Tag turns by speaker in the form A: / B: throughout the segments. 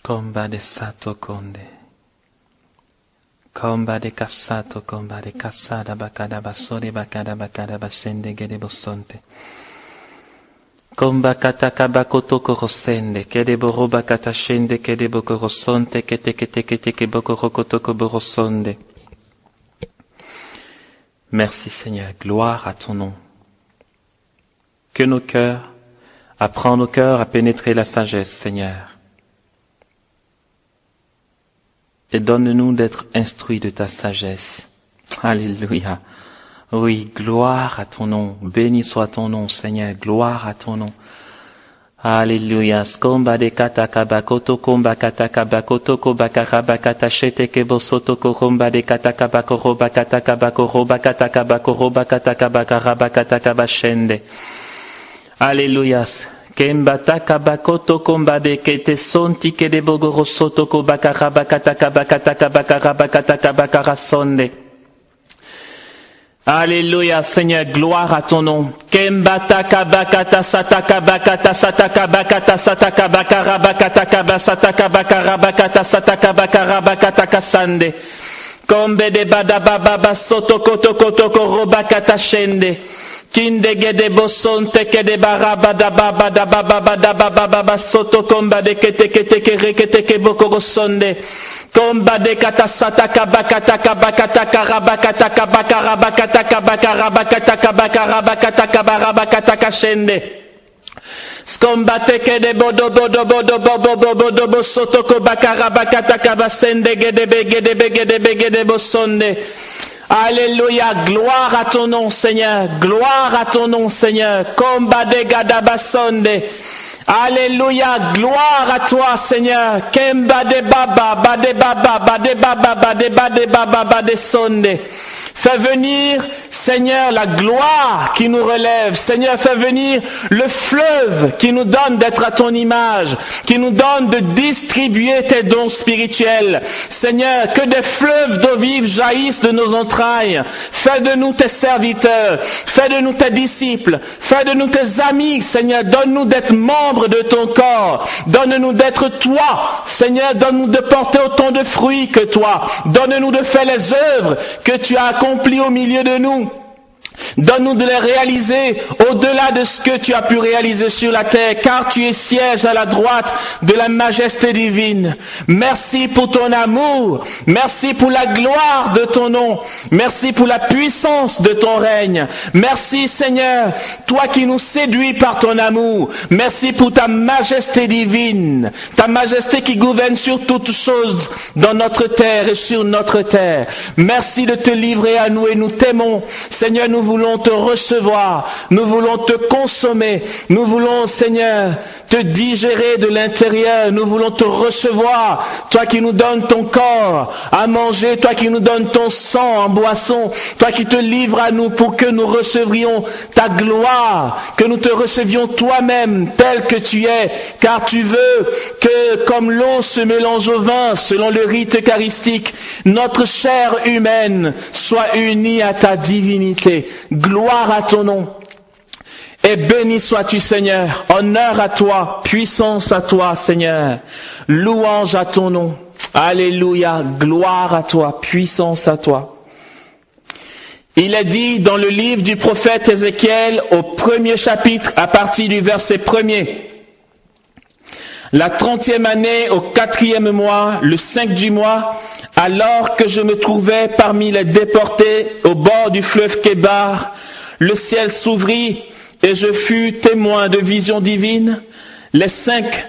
A: Comba de sato conde. Comba de casato, comba de casada, bacada, basore, bacada, bacada, basende, gede bosonte. Comba kataka bakoto korosende, kede boroba katashende, kede bokorosonte, kete bokorokotoko borosonde. Merci Seigneur, gloire à ton nom. Que nos cœurs, apprends nos cœurs à pénétrer la sagesse, Seigneur. Et donne-nous d'être instruits de ta sagesse. Alléluia. Oui, gloire à ton nom. Béni soit ton nom, Seigneur. Gloire à ton nom. Alléluia. Skomba de katakabakoto, komba katakabakoto, koba karabakata shete kebosoto koromba de katakabakoroba katakabakoroba katakabakoroba katakabakarabakatakabashende. Alléluia. Kemba takabakoto komba de kete sonti kede bogorosoto kobakarabakatakabakatakabakarabakarabakatakabakarassonde. Alléluia, Seigneur, gloire à ton nom. Kemba takabakata satakabakata satakabakata satakabakarabakatakaba satakabakarabakata satakabakarabakatakasande. Kombe de badababa sotokotokotoko robakatashende. Kinde gede bosonte kede barabadababa dababa soto komba de kete kete bokorosonde. Komba de katasata kabakata kabakata karabakata kabakarabakata kabakarabakata kabakarabakata kabarabakata kashende. Skombate kede bodo soto kobakarabakata kabasende gede bosonde. Alléluia, gloire à ton nom Seigneur, gloire à ton nom Seigneur, Komba de gadabasonde. Alléluia, gloire à toi Seigneur, Kemba de baba, bade baba, bade baba, bade bade baba, bade sonde. Fais venir, Seigneur, la gloire qui nous relève. Seigneur, fais venir le fleuve qui nous donne d'être à ton image, qui nous donne de distribuer tes dons spirituels. Seigneur, que des fleuves d'eau vive jaillissent de nos entrailles. Fais de nous tes serviteurs, fais de nous tes disciples, fais de nous tes amis. Seigneur, donne-nous d'être membres de ton corps. Donne-nous d'être toi. Seigneur, donne-nous de porter autant de fruits que toi. Donne-nous de faire les œuvres que tu as accomplies au milieu de nous. Donne-nous de les réaliser au-delà de ce que tu as pu réaliser sur la terre, car tu es siège à la droite de la majesté divine. Merci pour ton amour, merci pour la gloire de ton nom, merci pour la puissance de ton règne. Merci Seigneur, toi qui nous séduis par ton amour. Merci pour ta majesté divine, ta majesté qui gouverne sur toutes choses dans notre terre et sur notre terre. Merci de te livrer à nous et nous t'aimons. Seigneur, nous voulons te recevoir, nous voulons te consommer, nous voulons, Seigneur, te digérer de l'intérieur, nous voulons te recevoir, toi qui nous donnes ton corps à manger, toi qui nous donnes ton sang en boisson, toi qui te livres à nous pour que nous recevrions ta gloire, que nous te recevions toi-même tel que tu es, car tu veux que, comme l'eau se mélange au vin, selon le rite eucharistique, notre chair humaine soit unie à ta divinité. Gloire à ton nom. Et béni sois-tu Seigneur. Honneur à toi, puissance à toi Seigneur. Louange à ton nom. Alléluia. Gloire à toi, puissance à toi. Il est dit dans le livre du prophète Ézéchiel au 1er chapitre à partir du verset 1er. La 30e année, au 4e mois, le 5 du mois, alors que je me trouvais parmi les déportés au bord du fleuve Kébar, le ciel s'ouvrit et je fus témoin de visions divines. Le 5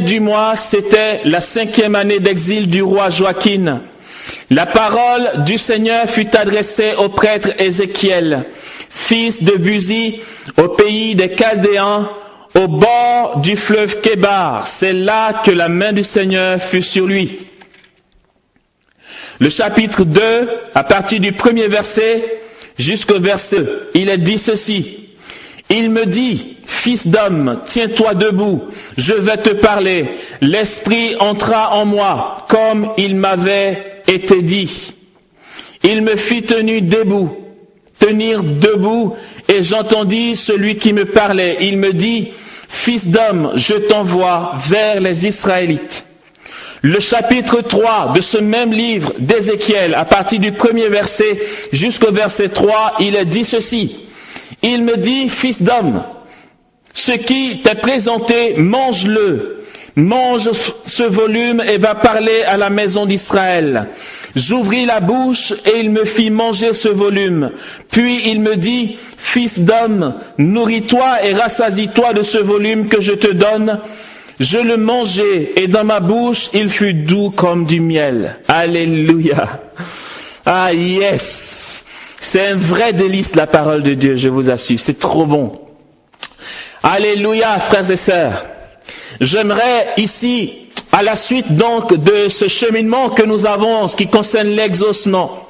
A: du mois, c'était la 5e année d'exil du roi Joachim. La parole du Seigneur fut adressée au prêtre Ézéchiel, fils de Buzi, au pays des Chaldéens, au bord du fleuve Kébar. C'est là que la main du Seigneur fut sur lui. Le chapitre 2, à partir du 1er verset jusqu'au verset 2, il est dit ceci. Il me dit, fils d'homme, tiens-toi debout, je vais te parler. L'Esprit entra en moi, comme il m'avait été dit. Il me fit tenir debout, et j'entendis celui qui me parlait. Il me dit, fils d'homme, je t'envoie vers les Israélites. Le chapitre 3 de ce même livre d'Ézéchiel, à partir du premier verset jusqu'au verset 3, il est dit ceci. Il me dit, fils d'homme, ce qui t'est présenté, mange-le. Mange ce volume et va parler à la maison d'Israël. J'ouvris la bouche et il me fit manger ce volume. Puis il me dit, fils d'homme, nourris-toi et rassasie-toi de ce volume que je te donne. Je le mangeai et dans ma bouche, il fut doux comme du miel. Alléluia. Ah yes. C'est un vrai délice la parole de Dieu, je vous assure. C'est trop bon. Alléluia, frères et sœurs. J'aimerais ici, à la suite donc de ce cheminement que nous avons en ce qui concerne l'exaucement,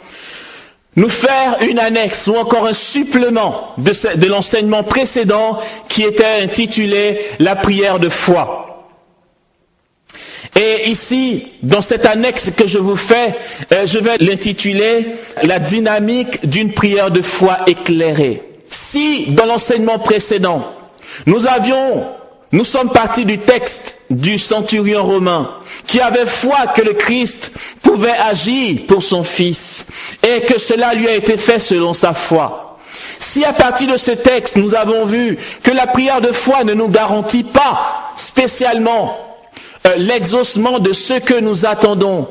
A: nous faire une annexe ou encore un supplément de l'enseignement précédent qui était intitulé « La prière de foi ». Et ici, dans cette annexe que je vous fais, je vais l'intituler « La dynamique d'une prière de foi éclairée ». Si, dans l'enseignement précédent, nous sommes partis du texte du centurion romain qui avait foi que le Christ pouvait agir pour son fils et que cela lui a été fait selon sa foi. Si à partir de ce texte nous avons vu que la prière de foi ne nous garantit pas spécialement l'exaucement de ce que nous attendons,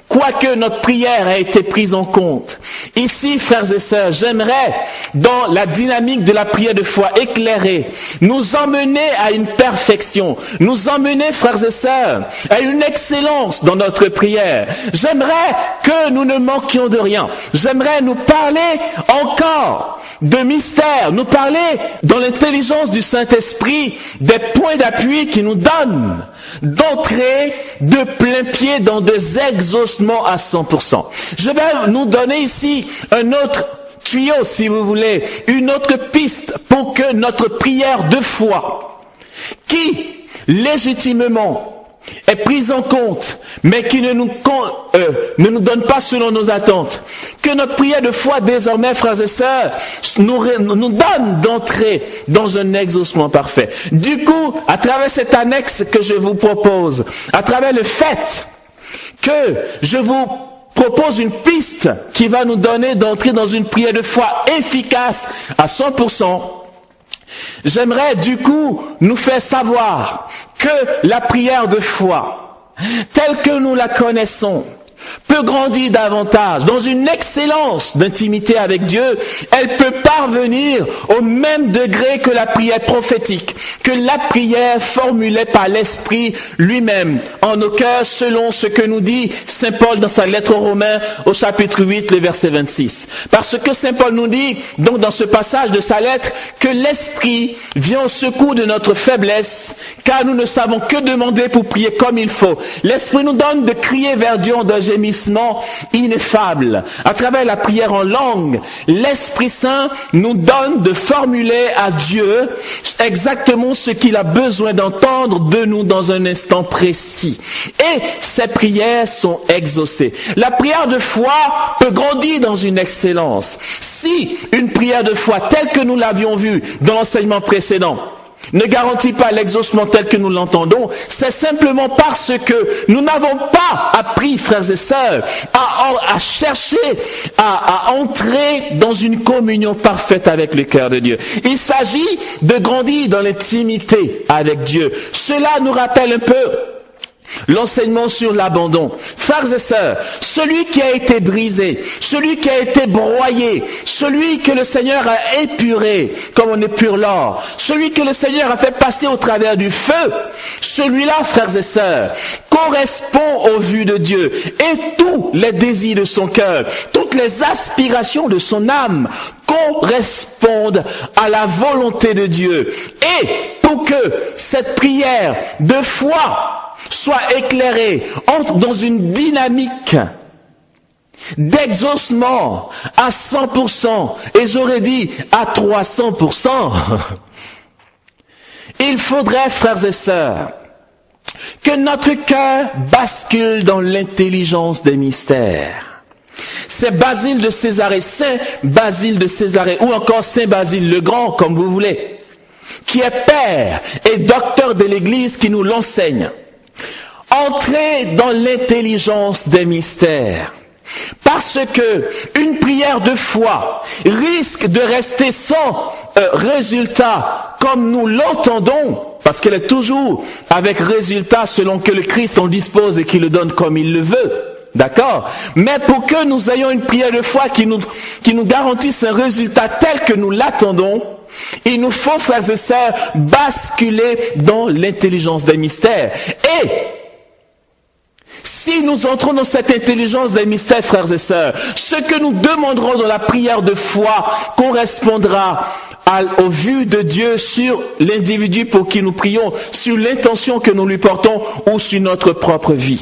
A: quoique notre prière a été prise en compte. Ici, frères et sœurs, j'aimerais, dans la dynamique de la prière de foi éclairée, nous emmener à une perfection, nous emmener, frères et sœurs, à une excellence dans notre prière. J'aimerais que nous ne manquions de rien. J'aimerais nous parler encore de mystères, nous parler dans l'intelligence du Saint-Esprit des points d'appui qui nous donnent d'entrer de plein pied dans des exaucements à 100%. Je vais nous donner ici un autre tuyau, si vous voulez, une autre piste pour que notre prière de foi, qui légitimement est prise en compte, mais qui ne nous donne pas selon nos attentes, que notre prière de foi désormais, frères et sœurs, nous donne d'entrer dans un exaucement parfait. Du coup, à travers cette annexe que je vous propose, à travers le fait que je vous propose une piste qui va nous donner d'entrer dans une prière de foi efficace à 100%, j'aimerais du coup nous faire savoir que la prière de foi, telle que nous la connaissons, peut grandir davantage dans une excellence d'intimité avec Dieu. Elle peut parvenir au même degré que la prière prophétique, que la prière formulée par l'Esprit lui-même en nos cœurs, selon ce que nous dit Saint Paul dans sa lettre aux Romains au chapitre 8, le verset 26. Parce que Saint Paul nous dit, donc dans ce passage de sa lettre, que l'Esprit vient au secours de notre faiblesse, car nous ne savons que demander pour prier comme il faut. L'Esprit nous donne de crier vers Dieu en un gémissement ineffable. À travers la prière en langue, l'Esprit Saint nous donne de formuler à Dieu exactement ce qu'il a besoin d'entendre de nous dans un instant précis. Et ces prières sont exaucées. La prière de foi peut grandir dans une excellence. Si une prière de foi telle que nous l'avions vue dans l'enseignement précédent ne garantit pas l'exaucement tel que nous l'entendons, c'est simplement parce que nous n'avons pas appris, frères et sœurs, à chercher à entrer dans une communion parfaite avec le cœur de Dieu. Il s'agit de grandir dans l'intimité avec Dieu. Cela nous rappelle un peu l'enseignement sur l'abandon. Frères et sœurs, celui qui a été brisé, celui qui a été broyé, celui que le Seigneur a épuré, comme on épure l'or, celui que le Seigneur a fait passer au travers du feu, celui-là, frères et sœurs, correspond aux vues de Dieu. Et tous les désirs de son cœur, toutes les aspirations de son âme correspondent à la volonté de Dieu. Et pour que cette prière de foi soit éclairé, entre dans une dynamique d'exaucement à 100%, et j'aurais dit à 300%, il faudrait, frères et sœurs, que notre cœur bascule dans l'intelligence des mystères. C'est Basile de Césarée, Saint Basile de Césarée, ou encore Saint Basile le Grand, comme vous voulez, qui est père et docteur de l'Église, qui nous l'enseigne. Entrez dans l'intelligence des mystères. Parce que une prière de foi risque de rester sans résultat comme nous l'entendons, parce qu'elle est toujours avec résultat selon que le Christ en dispose et qu'il le donne comme il le veut. D'accord? Mais pour que nous ayons une prière de foi qui nous garantisse un résultat tel que nous l'attendons, il nous faut, frères et sœurs, basculer dans l'intelligence des mystères. Et si nous entrons dans cette intelligence des mystères, frères et sœurs, ce que nous demanderons dans la prière de foi correspondra aux vues de Dieu sur l'individu pour qui nous prions, sur l'intention que nous lui portons ou sur notre propre vie.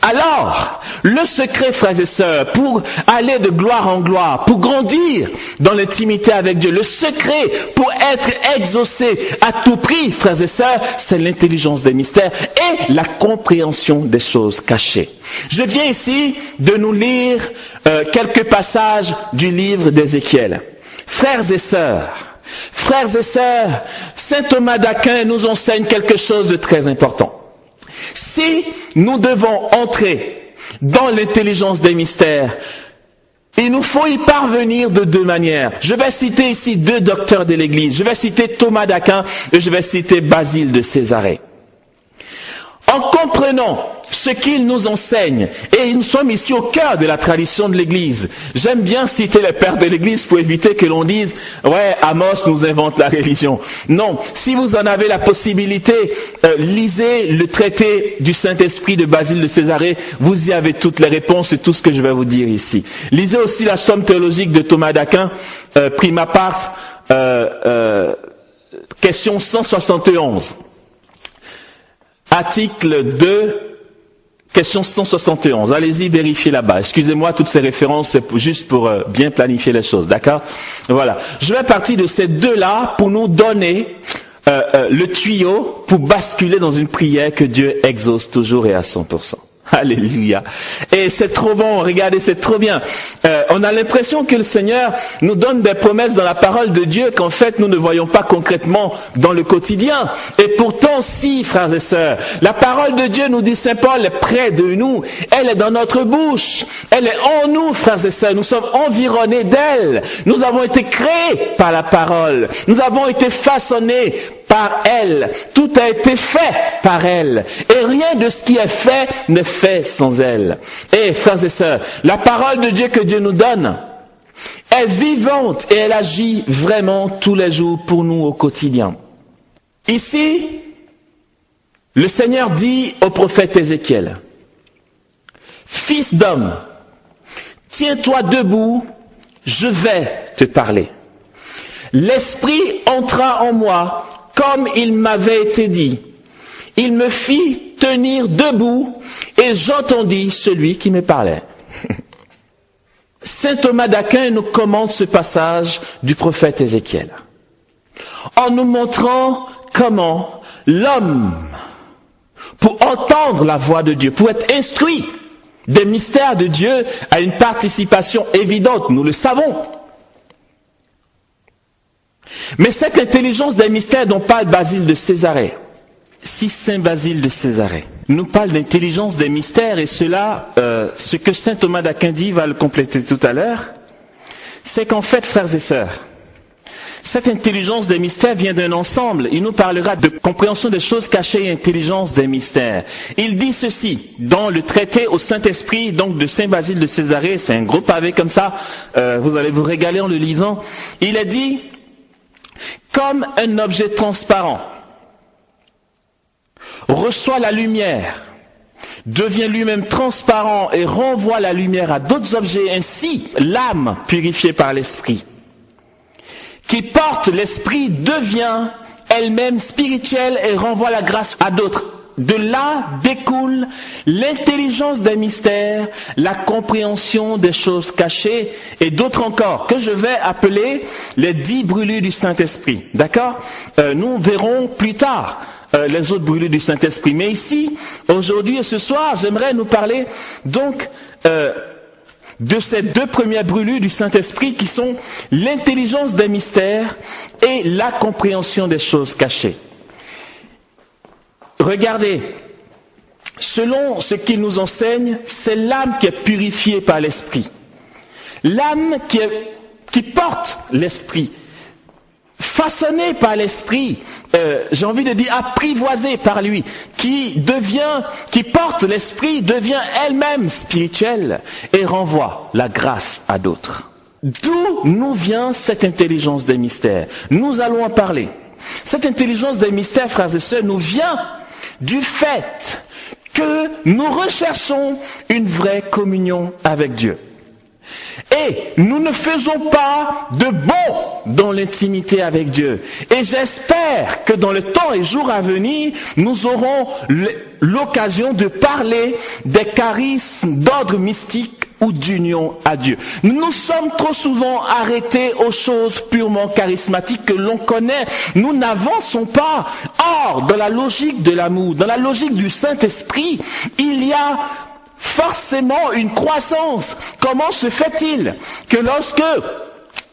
A: Alors, le secret, frères et sœurs, pour aller de gloire en gloire, pour grandir dans l'intimité avec Dieu, le secret pour être exaucé à tout prix, frères et sœurs, c'est l'intelligence des mystères et la compréhension des choses cachées. Je viens ici de nous lire quelques passages du livre d'Ézéchiel. Frères et sœurs, saint Thomas d'Aquin nous enseigne quelque chose de très important. Si nous devons entrer dans l'intelligence des mystères, il nous faut y parvenir de deux manières. Je vais citer ici deux docteurs de l'Église. Je vais citer Thomas d'Aquin et je vais citer Basile de Césarée. En comprenant ce qu'ils nous enseignent, et nous sommes ici au cœur de la tradition de l'Église. J'aime bien citer les pères de l'Église pour éviter que l'on dise « Ouais, Amos nous invente la religion ». Non, si vous en avez la possibilité, lisez le traité du Saint-Esprit de Basile de Césarée, vous y avez toutes les réponses et tout ce que je vais vous dire ici. Lisez aussi la somme théologique de Thomas d'Aquin, prima part, question 171. Article 2, question 171. Allez-y, vérifiez là-bas. Excusez-moi, toutes ces références, c'est juste pour bien planifier les choses, d'accord? Voilà. Je vais partir de ces deux-là pour nous donner le tuyau pour basculer dans une prière que Dieu exauce toujours et à 100%. Alléluia. Et c'est trop bon, regardez, c'est trop bien. On a l'impression que le Seigneur nous donne des promesses dans la parole de Dieu qu'en fait nous ne voyons pas concrètement dans le quotidien. Et pourtant, si, frères et sœurs, la parole de Dieu, nous dit Saint Paul, est près de nous, elle est dans notre bouche, elle est en nous, frères et sœurs, nous sommes environnés d'elle. Nous avons été créés par la parole, nous avons été façonnés par elle, tout a été fait par elle, et rien de ce qui est fait ne fait sans elle. Et frères et sœurs, la parole de Dieu que Dieu nous donne est vivante et elle agit vraiment tous les jours pour nous au quotidien. Ici, le Seigneur dit au prophète Ézéchiel, « Fils d'homme, tiens-toi debout, je vais te parler. L'Esprit entra en moi, comme il m'avait été dit. Il me fit tenir debout et j'entendis celui qui me parlait. » Saint Thomas d'Aquin nous commente ce passage du prophète Ézéchiel en nous montrant comment l'homme, pour entendre la voix de Dieu, pour être instruit des mystères de Dieu, a une participation évidente, nous le savons. Mais cette intelligence des mystères dont parle Basile de Césarée, si Saint Basile de Césarée nous parle d'intelligence des mystères, et cela, ce que Saint Thomas d'Aquin dit va le compléter tout à l'heure, c'est qu'en fait, frères et sœurs, cette intelligence des mystères vient d'un ensemble. Il nous parlera de compréhension des choses cachées et intelligence des mystères. Il dit ceci, dans le traité au Saint-Esprit, donc de Saint Basile de Césarée, c'est un gros pavé comme ça, vous allez vous régaler en le lisant. Il est dit, comme un objet transparent reçoit la lumière, devient lui-même transparent et renvoie la lumière à d'autres objets, ainsi l'âme purifiée par l'esprit, qui porte l'esprit, devient elle-même spirituelle et renvoie la grâce à d'autres. De là découle l'intelligence des mystères, la compréhension des choses cachées et d'autres encore, que je vais appeler les 10 brûlures du Saint-Esprit. D'accord ? Nous verrons plus tard les autres brûlures du Saint-Esprit. Mais ici, aujourd'hui et ce soir, j'aimerais nous parler donc de ces 2 premières brûlures du Saint-Esprit qui sont l'intelligence des mystères et la compréhension des choses cachées. Regardez, selon ce qu'il nous enseigne, c'est l'âme qui est purifiée par l'esprit. L'âme qui porte l'esprit, façonnée par l'esprit, j'ai envie de dire apprivoisée par lui, qui porte l'esprit, devient elle-même spirituelle et renvoie la grâce à d'autres. D'où nous vient cette intelligence des mystères? Nous allons en parler. Cette intelligence des mystères, frères et sœurs, nous vient du fait que nous recherchons une vraie communion avec Dieu. Et nous ne faisons pas de bond dans l'intimité avec Dieu. Et j'espère que dans le temps et jours à venir, nous aurons l'occasion de parler des charismes d'ordre mystique ou d'union à Dieu. Nous nous sommes trop souvent arrêtés aux choses purement charismatiques que l'on connaît. Nous n'avançons pas. Or, dans la logique de l'amour, dans la logique du Saint-Esprit, il y a forcément une croissance. Comment se fait-il que lorsque,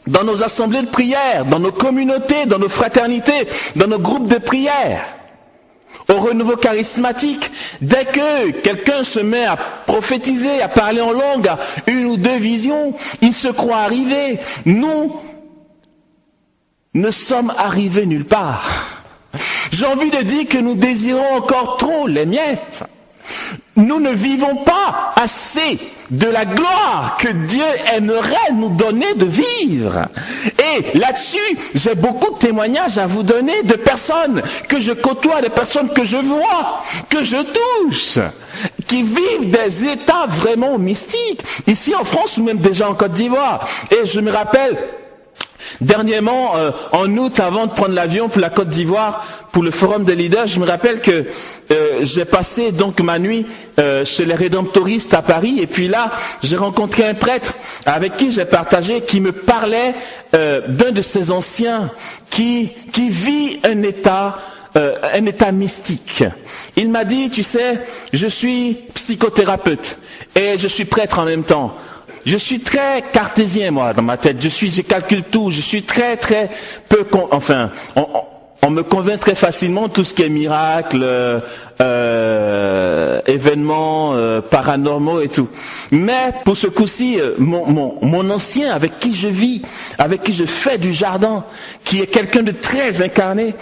A: dans nos assemblées de prière, dans nos communautés, dans nos fraternités, dans nos groupes de prière, au renouveau charismatique, dès que quelqu'un se met à prophétiser, à parler en langue, à une ou deux visions, il se croit arrivé. Nous ne sommes arrivés nulle part. J'ai envie de dire que nous désirons encore trop les miettes. Nous ne vivons pas assez de la gloire que Dieu aimerait nous donner de vivre. Et là-dessus, j'ai beaucoup de témoignages à vous donner de personnes que je côtoie, de personnes que je vois, que je touche, qui vivent des états vraiment mystiques, ici en France ou même déjà en Côte d'Ivoire. Et je me rappelle, dernièrement, en août, avant de prendre l'avion pour la Côte d'Ivoire, pour le forum des leaders, je me rappelle que j'ai passé donc ma nuit chez les Rédemptoristes à Paris, et puis là, j'ai rencontré un prêtre avec qui j'ai partagé, qui me parlait d'un de ces anciens qui vit un état mystique. Il m'a dit, tu sais, je suis psychothérapeute et je suis prêtre en même temps. Je suis très cartésien, moi, dans ma tête. Je calcule tout. Je suis très peu, on me convainc très facilement tout ce qui est miracle, événements paranormaux et tout. Mais pour ce coup-ci, mon ancien avec qui je vis, avec qui je fais du jardin, qui est quelqu'un de très incarné,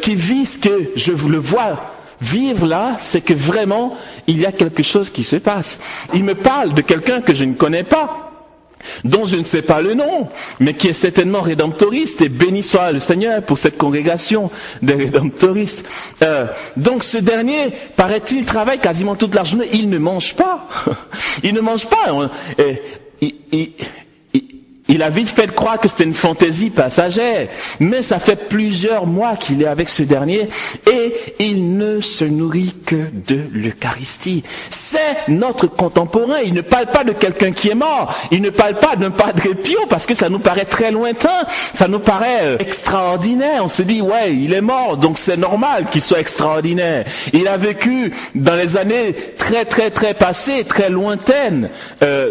A: qui vit ce que je le vois vivre là, c'est que vraiment, il y a quelque chose qui se passe. Il me parle de quelqu'un que je ne connais pas, dont je ne sais pas le nom, mais qui est certainement rédemptoriste, et béni soit le Seigneur pour cette congrégation des rédemptoristes. Donc ce dernier, paraît-il, travaille quasiment toute la journée, il ne mange pas. Il ne mange pas. Il a vite fait de croire que c'était une fantaisie passagère, mais ça fait plusieurs mois qu'il est avec ce dernier et il ne se nourrit que de l'Eucharistie. C'est notre contemporain, il ne parle pas de quelqu'un qui est mort, il ne parle pas d'un Padre Pio parce que ça nous paraît très lointain, ça nous paraît extraordinaire. On se dit, ouais, il est mort, donc c'est normal qu'il soit extraordinaire. Il a vécu dans les années très passées, très lointaines,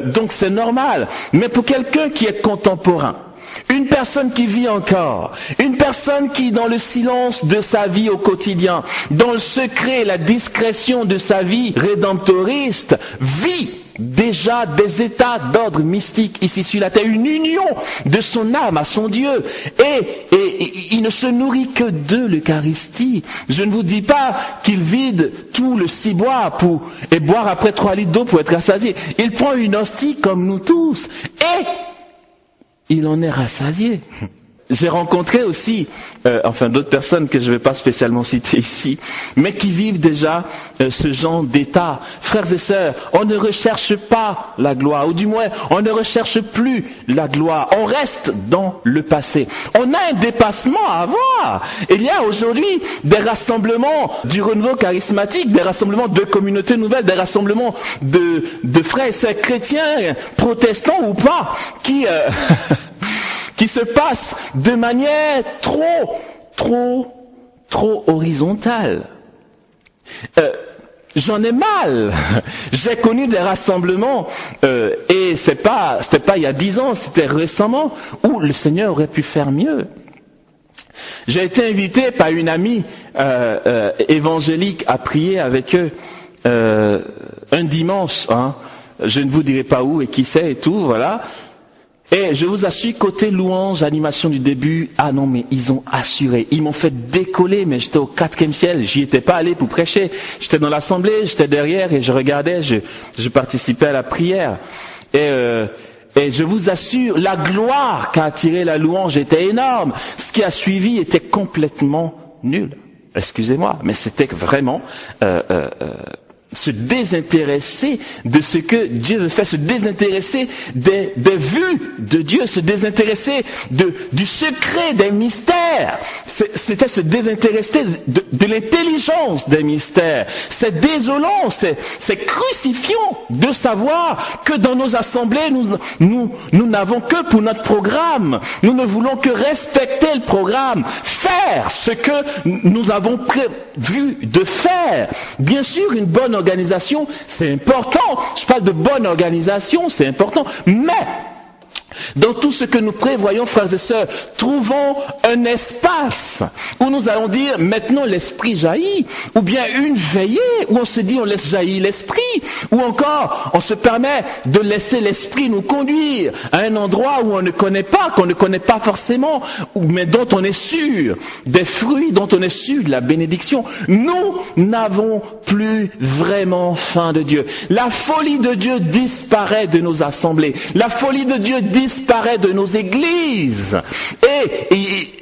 A: donc c'est normal. Mais pour quelqu'un qui est contemporain, une personne qui vit encore, une personne qui, dans le silence de sa vie au quotidien, dans le secret, la discrétion de sa vie rédemptoriste, vit déjà des états d'ordre mystique ici sur la terre, une union de son âme à son Dieu, et il ne se nourrit que de l'Eucharistie. Je ne vous dis pas qu'il vide tout le ciboire et boire après 3 litres d'eau pour être rassasié. Il prend une hostie comme nous tous, et il en est rassasié. J'ai rencontré aussi, d'autres personnes que je ne vais pas spécialement citer ici, mais qui vivent déjà ce genre d'état. Frères et sœurs, on ne recherche pas la gloire, ou du moins, on ne recherche plus la gloire. On reste dans le passé. On a un dépassement à avoir. Il y a aujourd'hui des rassemblements du renouveau charismatique, des rassemblements de communautés nouvelles, des rassemblements de frères et sœurs chrétiens, protestants ou pas, qui se passe de manière trop horizontale. J'en ai mal. J'ai connu des rassemblements et c'était pas il y a 10 ans, c'était récemment où le Seigneur aurait pu faire mieux. J'ai été invité par une amie évangélique à prier avec eux. un dimanche, je ne vous dirai pas où et qui c'est et tout, voilà. Et je vous assure, côté louange, animation du début, non mais ils ont assuré, ils m'ont fait décoller, mais j'étais au 4e ciel, j'y étais pas allé pour prêcher, j'étais dans l'assemblée, j'étais derrière et je regardais, je participais à la prière. Et je vous assure, la gloire qu'a attiré la louange était énorme. Ce qui a suivi était complètement nul. Excusez-moi, mais c'était vraiment se désintéresser de ce que Dieu veut faire, se désintéresser des vues de Dieu, se désintéresser du secret des mystères. C'était se désintéresser de l'intelligence des mystères. C'est désolant, c'est crucifiant de savoir que dans nos assemblées, nous n'avons que pour notre programme. Nous ne voulons que respecter le programme, faire ce que nous avons prévu de faire. Bien sûr, une bonne organisation, c'est important. Je parle de bonne organisation, c'est important. Mais dans tout ce que nous prévoyons, frères et sœurs, trouvons un espace où nous allons dire maintenant l'esprit jaillit, ou bien une veillée où on se dit on laisse jaillir l'esprit, ou encore on se permet de laisser l'esprit nous conduire à un endroit où on ne connaît pas, qu'on ne connaît pas forcément, mais dont on est sûr des fruits, dont on est sûr de la bénédiction. Nous n'avons plus vraiment faim de Dieu. La folie de Dieu disparaît de nos assemblées. La folie de Dieu disparaît de nos églises. Et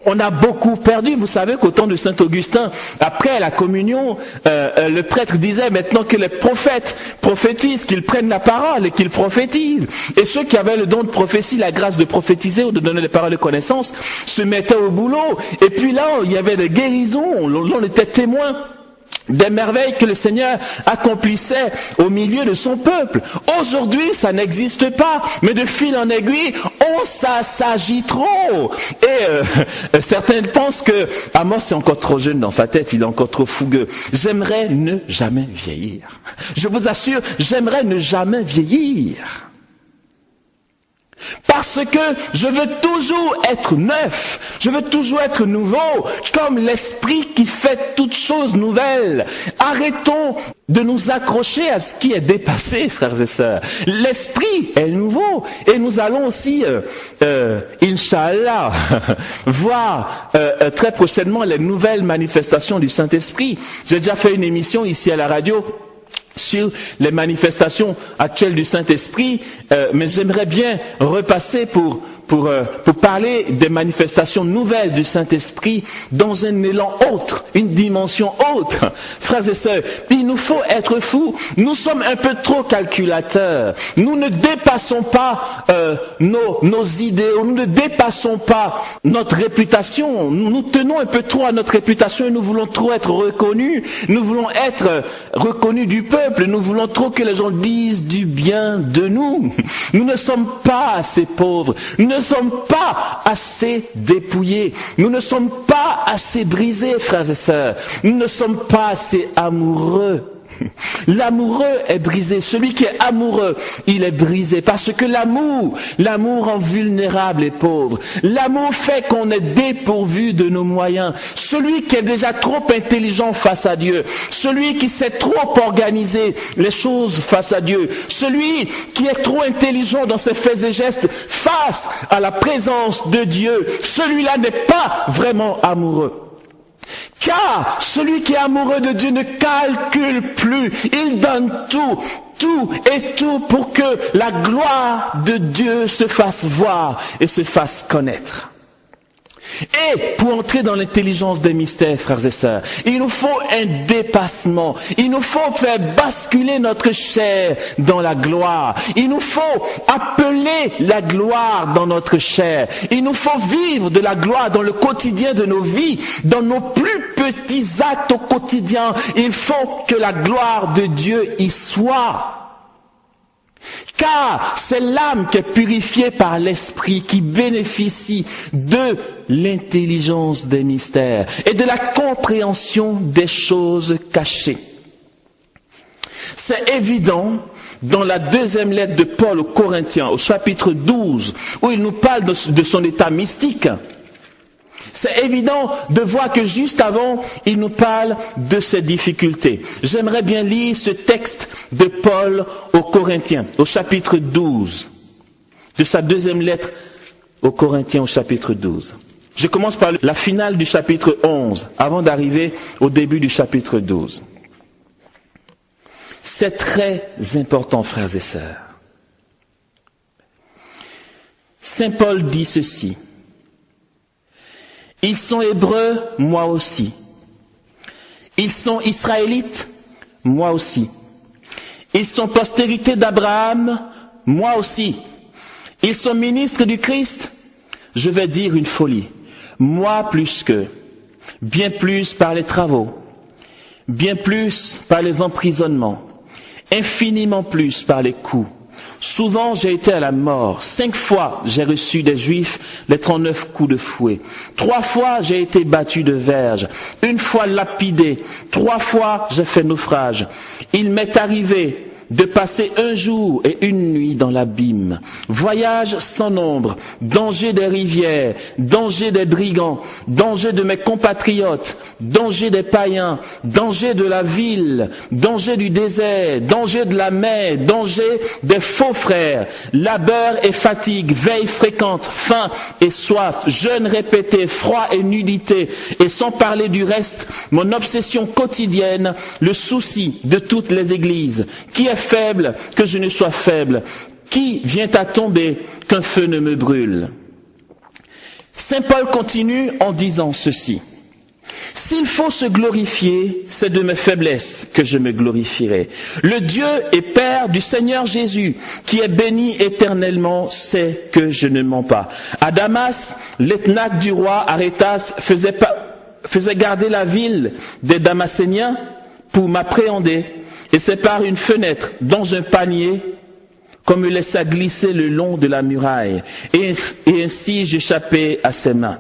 A: on a beaucoup perdu. Vous savez qu'au temps de Saint Augustin, après la communion, le prêtre disait maintenant que les prophètes prophétisent, qu'ils prennent la parole et qu'ils prophétisent. Et ceux qui avaient le don de prophétie, la grâce de prophétiser ou de donner des paroles de connaissance, se mettaient au boulot. Et puis là, il y avait des guérisons, on était témoins des merveilles que le Seigneur accomplissait au milieu de son peuple. Aujourd'hui, ça n'existe pas, mais de fil en aiguille, on s'assagit trop. Et certains pensent que Amos est encore trop jeune dans sa tête, il est encore trop fougueux. J'aimerais ne jamais vieillir. Je vous assure, j'aimerais ne jamais vieillir. Parce que je veux toujours être neuf, je veux toujours être nouveau, comme l'esprit qui fait toutes choses nouvelles. Arrêtons de nous accrocher à ce qui est dépassé, frères et sœurs. L'esprit est nouveau et nous allons aussi, Inch'Allah, voir très prochainement les nouvelles manifestations du Saint-Esprit. J'ai déjà fait une émission ici à la radio sur les manifestations actuelles du Saint-Esprit, mais j'aimerais bien repasser pour parler des manifestations nouvelles du Saint-Esprit dans un élan autre, une dimension autre. Frères et sœurs, il nous faut être fous. Nous sommes un peu trop calculateurs. Nous ne dépassons pas nos idéaux, nous ne dépassons pas notre réputation. Nous tenons un peu trop à notre réputation et nous voulons trop être reconnus. Nous voulons être reconnus du peuple. Nous voulons trop que les gens disent du bien de nous. Nous ne sommes pas assez pauvres. Nous ne sommes pas assez dépouillés. Nous ne sommes pas assez brisés, frères et sœurs. Nous ne sommes pas assez amoureux. L'amoureux est brisé. Celui qui est amoureux, il est brisé. Parce que l'amour rend vulnérable et pauvre. L'amour fait qu'on est dépourvu de nos moyens. Celui qui est déjà trop intelligent face à Dieu, celui qui sait trop organiser les choses face à Dieu, celui qui est trop intelligent dans ses faits et gestes face à la présence de Dieu, celui-là n'est pas vraiment amoureux. Car celui qui est amoureux de Dieu ne calcule plus, il donne tout pour que la gloire de Dieu se fasse voir et se fasse connaître. Et pour entrer dans l'intelligence des mystères, frères et sœurs, il nous faut un dépassement. Il nous faut faire basculer notre chair dans la gloire. Il nous faut appeler la gloire dans notre chair. Il nous faut vivre de la gloire dans le quotidien de nos vies, dans nos plus petits actes au quotidien. Il faut que la gloire de Dieu y soit. Car c'est l'âme qui est purifiée par l'esprit qui bénéficie de l'intelligence des mystères et de la compréhension des choses cachées. C'est évident dans la deuxième lettre de Paul aux Corinthiens, au chapitre 12, où il nous parle de son état mystique. C'est évident de voir que juste avant, il nous parle de ses difficultés. J'aimerais bien lire ce texte de Paul aux Corinthiens, au chapitre 12, de sa deuxième lettre aux Corinthiens au chapitre 12. Je commence par la finale du chapitre 11, avant d'arriver au début du chapitre 12. C'est très important, frères et sœurs. Saint Paul dit ceci. Ils sont hébreux, moi aussi. Ils sont israélites, moi aussi. Ils sont postérité d'Abraham, moi aussi. Ils sont ministres du Christ, je vais dire une folie. Moi plus qu'eux, bien plus par les travaux, bien plus par les emprisonnements, infiniment plus par les coups. Souvent j'ai été à la mort. 5 fois j'ai reçu des Juifs les 39 coups de fouet. 3 fois j'ai été battu de verge. 1 fois lapidé. 3 fois j'ai fait naufrage. Il m'est arrivé de passer 1 jour et 1 nuit dans l'abîme. Voyage sans nombre, danger des rivières, danger des brigands, danger de mes compatriotes, danger des païens, danger de la ville, danger du désert, danger de la mer, danger des faux frères, labeur et fatigue, veille fréquente, faim et soif, jeûne répété, froid et nudité, et sans parler du reste, mon obsession quotidienne, le souci de toutes les églises. Qui est faible que je ne sois faible? Qui vient à tomber qu'un feu ne me brûle? Saint Paul continue en disant ceci. S'il faut se glorifier, c'est de mes faiblesses que je me glorifierai. Le Dieu et Père du Seigneur Jésus, qui est béni éternellement, sait que je ne mens pas. À Damas, l'éthnarque du roi Arétas faisait garder la ville des Damascéniens pour m'appréhender. Et c'est par une fenêtre, dans un panier, qu'on me laissa glisser le long de la muraille. Et ainsi j'échappais à ses mains.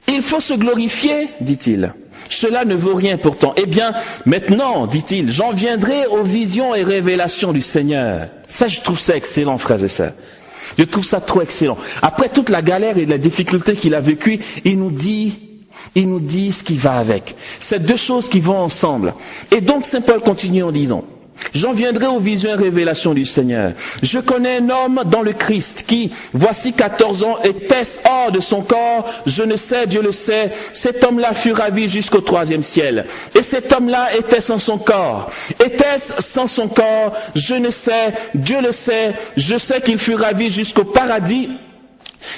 A: Il faut se glorifier, dit-il. Cela ne vaut rien pourtant. Eh bien, maintenant, dit-il, j'en viendrai aux visions et révélations du Seigneur. Ça, je trouve ça excellent, frères et sœurs. Je trouve ça trop excellent. Après toute la galère et la difficulté qu'il a vécue, il nous dit ce qui va avec. C'est 2 choses qui vont ensemble. Et donc Saint Paul continue en disant, j'en viendrai aux visions et révélations du Seigneur. Je connais un homme dans le Christ qui, voici 14 ans, était hors de son corps, je ne sais, Dieu le sait, cet homme-là fut ravi jusqu'au 3e ciel. Et cet homme-là était sans son corps. Était-ce sans son corps? Je ne sais, Dieu le sait, je sais qu'il fut ravi jusqu'au paradis.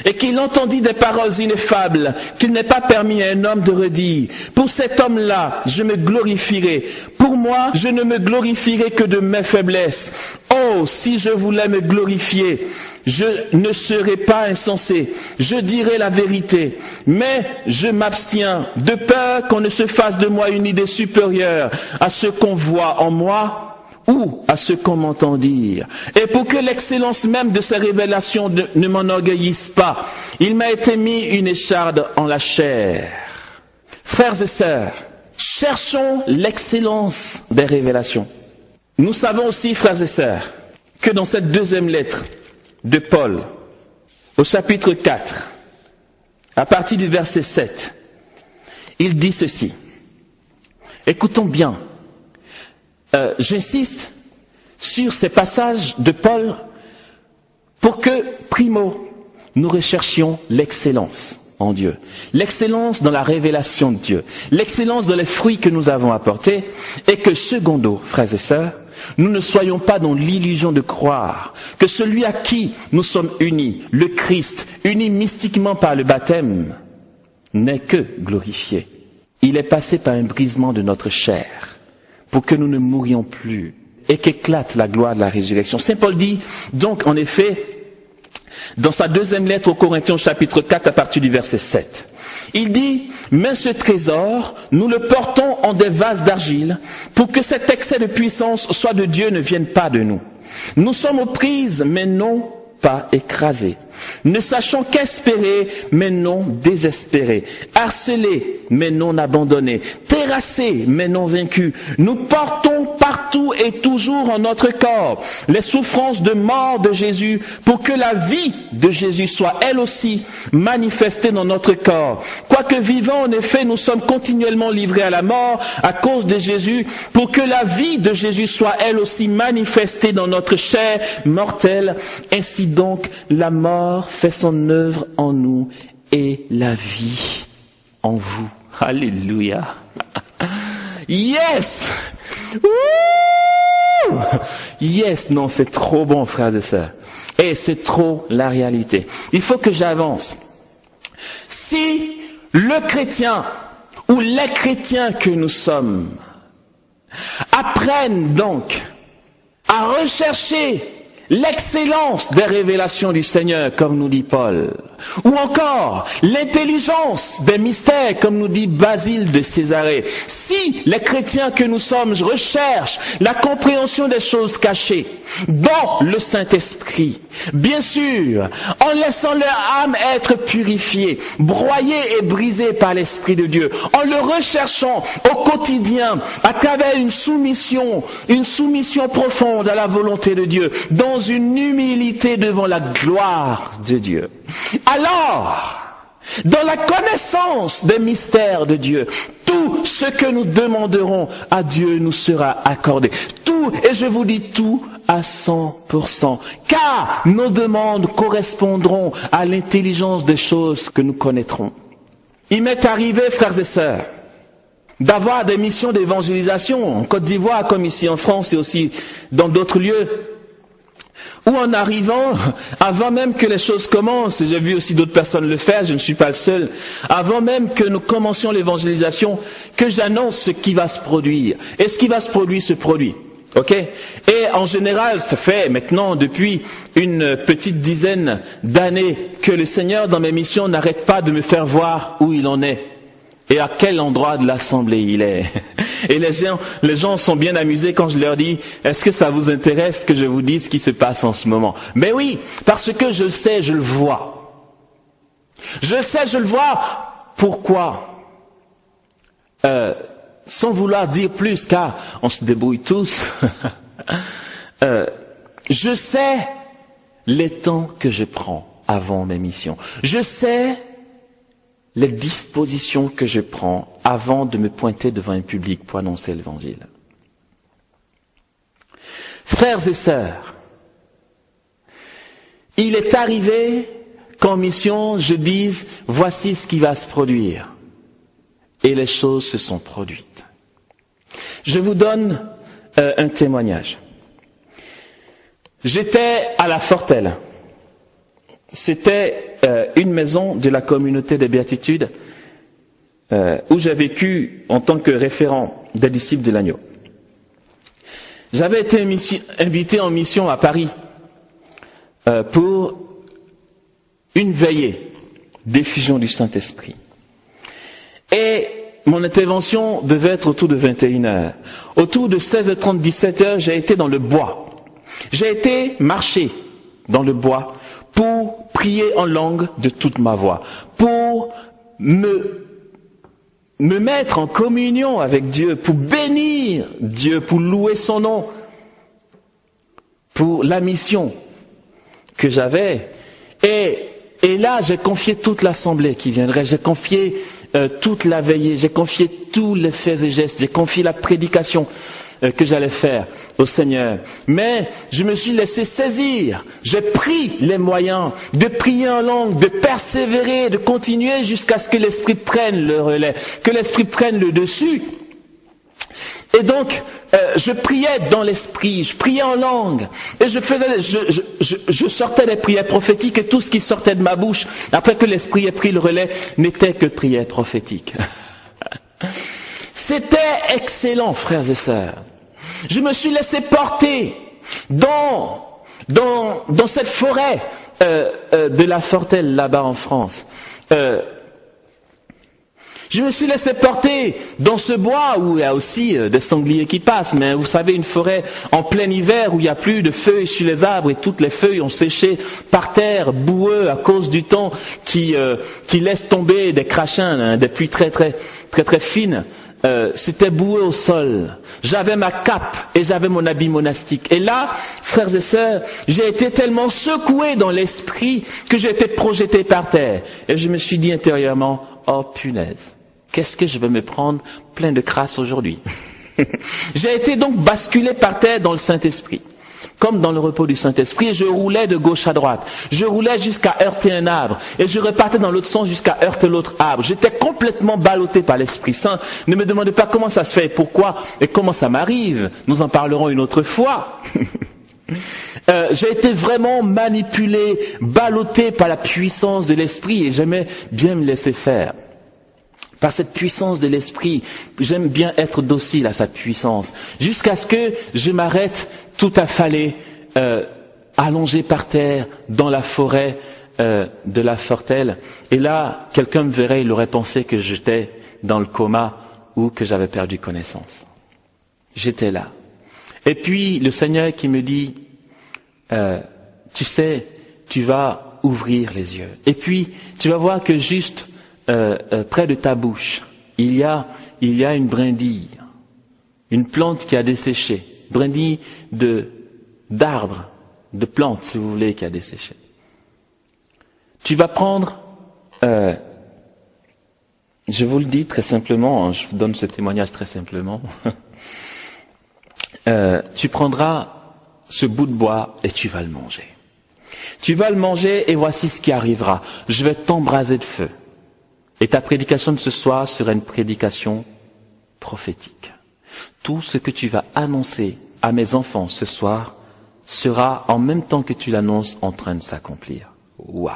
A: Et qu'il entendit des paroles ineffables qu'il n'est pas permis à un homme de redire. Pour cet homme-là, je me glorifierai. Pour moi, je ne me glorifierai que de mes faiblesses. Oh, si je voulais me glorifier, je ne serais pas insensé. Je dirai la vérité. Mais je m'abstiens de peur qu'on ne se fasse de moi une idée supérieure à ce qu'on voit en moi, ou à ce qu'on m'entend dire. Et pour que l'excellence même de ces révélations ne m'enorgueillisse pas, il m'a été mis une écharde en la chair. Frères et sœurs, cherchons l'excellence des révélations. Nous savons aussi, frères et sœurs, que dans cette 2e lettre de Paul, au chapitre 4, à partir du verset 7, il dit ceci. Écoutons bien. J'insiste sur ces passages de Paul pour que, primo, nous recherchions l'excellence en Dieu, l'excellence dans la révélation de Dieu, l'excellence dans les fruits que nous avons apportés, et que, secondo, frères et sœurs, nous ne soyons pas dans l'illusion de croire que celui à qui nous sommes unis, le Christ, unis mystiquement par le baptême, n'est que glorifié. Il est passé par un brisement de notre chair, pour que nous ne mourions plus, et qu'éclate la gloire de la résurrection. Saint Paul dit donc, en effet, dans sa 2e lettre aux Corinthiens, chapitre 4, à partir du verset 7, il dit, mais ce trésor, nous le portons en des vases d'argile, pour que cet excès de puissance soit de Dieu, ne vienne pas de nous. Nous sommes aux prises, mais non pas écrasés. Ne sachant qu'espérer, mais non désespérer. Harcelés, mais non abandonnés. Terrassés, mais non vaincus. Nous portons partout partout et toujours en notre corps les souffrances de mort de Jésus, pour que la vie de Jésus soit elle aussi manifestée dans notre corps. Quoique vivants, en effet, nous sommes continuellement livrés à la mort à cause de Jésus, pour que la vie de Jésus soit elle aussi manifestée dans notre chair mortelle. Ainsi donc, la mort fait son œuvre en nous et la vie en vous. Alléluia. Yes! Woo! Yes, non, c'est trop bon, frères et sœurs. Et c'est trop la réalité. Il faut que j'avance. Si le chrétien ou les chrétiens que nous sommes apprennent donc à rechercher l'excellence des révélations du Seigneur, comme nous dit Paul, ou encore l'intelligence des mystères, comme nous dit Basile de Césarée. Si les chrétiens que nous sommes recherchent la compréhension des choses cachées dans le Saint-Esprit, bien sûr, en laissant leur âme être purifiée, broyée et brisée par l'Esprit de Dieu, en le recherchant au quotidien à travers une soumission profonde à la volonté de Dieu, dans une humilité devant la gloire de Dieu. Alors, dans la connaissance des mystères de Dieu, tout ce que nous demanderons à Dieu nous sera accordé. Tout, et je vous dis tout, à 100%. Car nos demandes correspondront à l'intelligence des choses que nous connaîtrons. Il m'est arrivé, frères et sœurs, d'avoir des missions d'évangélisation en Côte d'Ivoire, comme ici en France et aussi dans d'autres lieux, où en arrivant, avant même que les choses commencent, et j'ai vu aussi d'autres personnes le faire, je ne suis pas le seul, avant même que nous commencions l'évangélisation, que j'annonce ce qui va se produire. Et ce qui va se produire se produit. Ok? Et en général, ça fait maintenant depuis une petite dizaine d'années que le Seigneur dans mes missions n'arrête pas de me faire voir où il en est. Et à quel endroit de l'assemblée il est. Et les gens sont bien amusés quand je leur dis, est-ce que ça vous intéresse que je vous dise ce qui se passe en ce moment? Mais oui, parce que je le sais, je le vois. Je le sais, je le vois. Pourquoi? Sans vouloir dire plus, car on se débrouille tous. Je sais les temps que je prends avant mes missions. Je sais les dispositions que je prends avant de me pointer devant un public pour annoncer l'évangile. Frères et sœurs, il est arrivé qu'en mission, je dise, voici ce qui va se produire. Et les choses se sont produites. Je vous donne un témoignage. J'étais à la Fortelle. C'était une maison de la communauté des Béatitudes où j'ai vécu en tant que référent des disciples de l'agneau. J'avais été invité en mission à Paris pour une veillée d'effusion du Saint-Esprit. Et mon intervention devait être autour de 21h. Autour de 16h30, 17h, j'ai été dans le bois. J'ai été marcher dans le bois pour prier en langue de toute ma voix, pour me mettre en communion avec Dieu, pour bénir Dieu, pour louer son nom, pour la mission que j'avais. Et là, j'ai confié toute l'assemblée qui viendrait, j'ai confié toute la veillée, j'ai confié tous les faits et gestes, j'ai confié la prédication que j'allais faire au Seigneur. Mais je me suis laissé saisir, j'ai pris les moyens de prier en langue, de persévérer, de continuer jusqu'à ce que l'Esprit prenne le relais, que l'Esprit prenne le dessus. Et donc, je priais dans l'esprit, je priais en langue, et je sortais des prières prophétiques, et tout ce qui sortait de ma bouche, après que l'esprit ait pris le relais, n'était que prières prophétiques. C'était excellent, frères et sœurs. Je me suis laissé porter dans cette forêt de la Fortelle, là-bas en France. Je me suis laissé porter dans ce bois où il y a aussi des sangliers qui passent, mais vous savez, une forêt en plein hiver où il n'y a plus de feuilles sur les arbres et toutes les feuilles ont séché par terre, boueux à cause du temps qui laisse tomber des crachins, hein, des pluies très fines c'était boué au sol. J'avais ma cape et j'avais mon habit monastique. Et là, frères et sœurs, j'ai été tellement secoué dans l'esprit que j'ai été projeté par terre. Et je me suis dit intérieurement, oh punaise, qu'est-ce que je vais me prendre plein de crasse aujourd'hui? J'ai été donc basculé par terre dans le Saint-Esprit. Comme dans le repos du Saint-Esprit, et je roulais de gauche à droite. Je roulais jusqu'à heurter un arbre, et je repartais dans l'autre sens jusqu'à heurter l'autre arbre. J'étais complètement ballotté par l'Esprit Saint. Ne me demandez pas comment ça se fait, pourquoi, et comment ça m'arrive. Nous en parlerons une autre fois. J'ai été vraiment manipulé, ballotté par la puissance de l'Esprit, et j'aimais bien me laisser faire. Par cette puissance de l'esprit, j'aime bien être docile à sa puissance, jusqu'à ce que je m'arrête tout affalé, allongé par terre dans la forêt de la Fortelle. Et là, quelqu'un me verrait, il aurait pensé que j'étais dans le coma ou que j'avais perdu connaissance. J'étais là. Et puis le Seigneur qui me dit, tu sais, tu vas ouvrir les yeux. Et puis tu vas voir que juste près de ta bouche, il y a une brindille, une plante qui a desséché, brindille d'arbre, de plante, si vous voulez, qui a desséché. Tu vas prendre, je vous le dis très simplement, je vous donne ce témoignage très simplement, tu prendras ce bout de bois et tu vas le manger. Tu vas le manger et voici ce qui arrivera. Je vais t'embraser de feu. Et ta prédication de ce soir sera une prédication prophétique. Tout ce que tu vas annoncer à mes enfants ce soir sera en même temps que tu l'annonces en train de s'accomplir. Waouh!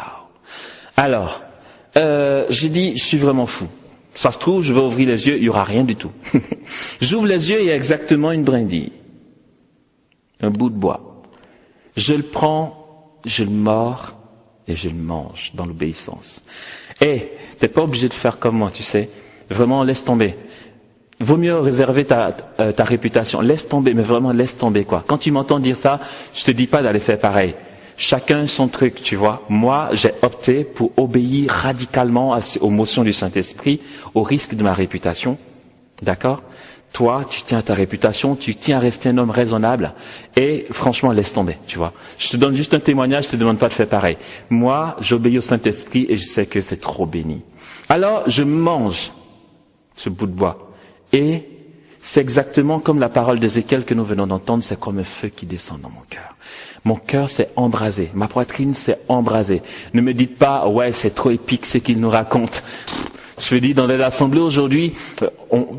A: Alors, j'ai dit, je suis vraiment fou. Ça se trouve, je vais ouvrir les yeux, il n'y aura rien du tout. J'ouvre les yeux, il y a exactement une brindille. Un bout de bois. Je le prends, je le mords et je le mange dans l'obéissance. Et t'es pas obligé de faire comme moi, tu sais. Vraiment, laisse tomber. Vaut mieux réserver ta réputation. Laisse tomber, mais vraiment laisse tomber, quoi. Quand tu m'entends dire ça, je te dis pas d'aller faire pareil. Chacun son truc, tu vois. Moi, j'ai opté pour obéir radicalement aux motions du Saint-Esprit, au risque de ma réputation. D'accord? Toi, tu tiens à ta réputation, tu tiens à rester un homme raisonnable, et franchement, laisse tomber, tu vois. Je te donne juste un témoignage, je te demande pas de faire pareil. Moi, j'obéis au Saint-Esprit et je sais que c'est trop béni. Alors, je mange ce bout de bois, et c'est exactement comme la parole d'Ézéchiel que nous venons d'entendre, c'est comme un feu qui descend dans mon cœur. Mon cœur s'est embrasé, ma poitrine s'est embrasée. Ne me dites pas, ouais, c'est trop épique ce qu'il nous raconte. Je vous dis, dans les assemblées aujourd'hui,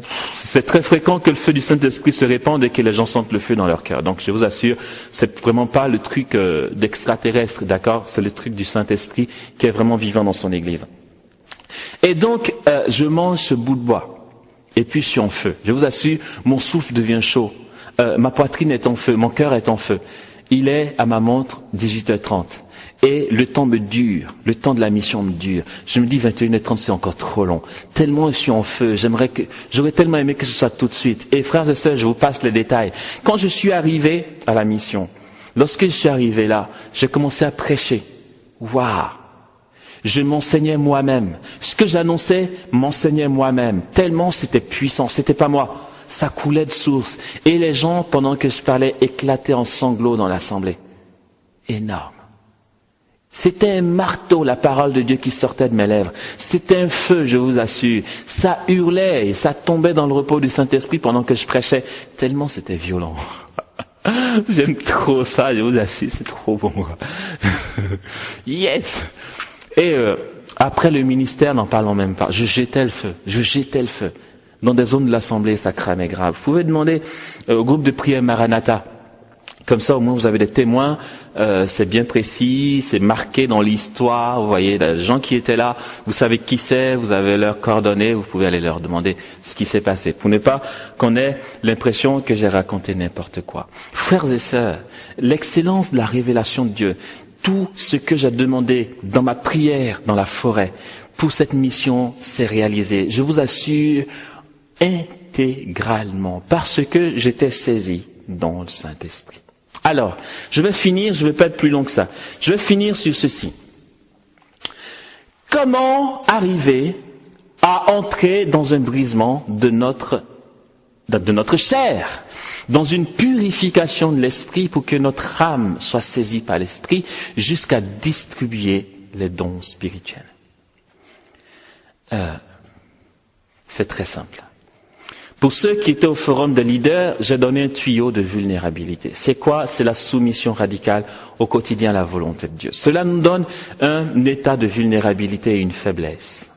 A: c'est très fréquent que le feu du Saint-Esprit se répande et que les gens sentent le feu dans leur cœur. Donc je vous assure, c'est vraiment pas le truc d'extraterrestre, d'accord? C'est le truc du Saint-Esprit qui est vraiment vivant dans son Église. Et donc, je mange ce bout de bois. Et puis je suis en feu. Je vous assure, mon souffle devient chaud. Ma poitrine est en feu, mon cœur est en feu. Il est à ma montre 18h30. Et le temps me dure, le temps de la mission me dure. Je me dis 21h30 c'est encore trop long. Tellement je suis en feu, j'aurais tellement aimé que ce soit tout de suite. Et frères et sœurs, je vous passe les détails. Quand je suis arrivé à la mission, lorsque je suis arrivé là, j'ai commencé à prêcher. Waouh! Je m'enseignais moi-même. Ce que j'annonçais m'enseignait moi-même. Tellement c'était puissant, c'était pas moi. Ça coulait de source. Et les gens, pendant que je parlais, éclataient en sanglots dans l'assemblée. Énorme. C'était un marteau, la parole de Dieu qui sortait de mes lèvres. C'était un feu, je vous assure. Ça hurlait et ça tombait dans le repos du Saint-Esprit pendant que je prêchais. Tellement c'était violent. J'aime trop ça, je vous assure, c'est trop bon. Yes! Et après le ministère, n'en parlons même pas. Je jetais le feu. Dans des zones de l'Assemblée, ça cramait grave. Vous pouvez demander au groupe de prière Maranatha. Comme ça, au moins, vous avez des témoins, c'est bien précis, c'est marqué dans l'histoire, vous voyez, les gens qui étaient là, vous savez qui c'est, vous avez leurs coordonnées, vous pouvez aller leur demander ce qui s'est passé, pour ne pas qu'on ait l'impression que j'ai raconté n'importe quoi. Frères et sœurs, l'excellence de la révélation de Dieu, tout ce que j'ai demandé dans ma prière dans la forêt, pour cette mission, s'est réalisé. Je vous assure, intégralement, parce que j'étais saisi dans le Saint-Esprit. Alors, je vais finir, je ne vais pas être plus long que ça. Je vais finir sur ceci. Comment arriver à entrer dans un brisement de notre chair, dans une purification de l'esprit pour que notre âme soit saisie par l'esprit jusqu'à distribuer les dons spirituels. C'est très simple. Pour ceux qui étaient au forum de leaders, j'ai donné un tuyau de vulnérabilité. C'est quoi? C'est la soumission radicale au quotidien à la volonté de Dieu. Cela nous donne un état de vulnérabilité et une faiblesse.